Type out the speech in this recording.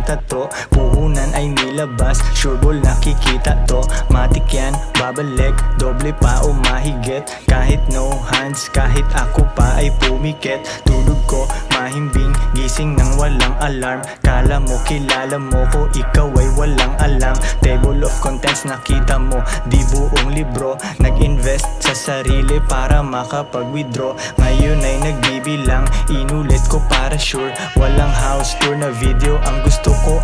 tato. Puhunan ay nilabas, sure ball nakikita to. Matik yan, babalik, doble pa o mahigit. Kahit no hands, kahit ako pa ay pumikit. Tulog ko, mahimbing, gising ng walang alarm. Kala mo, kilala mo ko, ikaw ay walang alam. Table of contents nakita mo, di buong libro. Nag-invest sa sarili para makapag-withdraw. Ngayon ay nagbibilang, inulit ko para sure. Walang house tour na video, ang gusto ko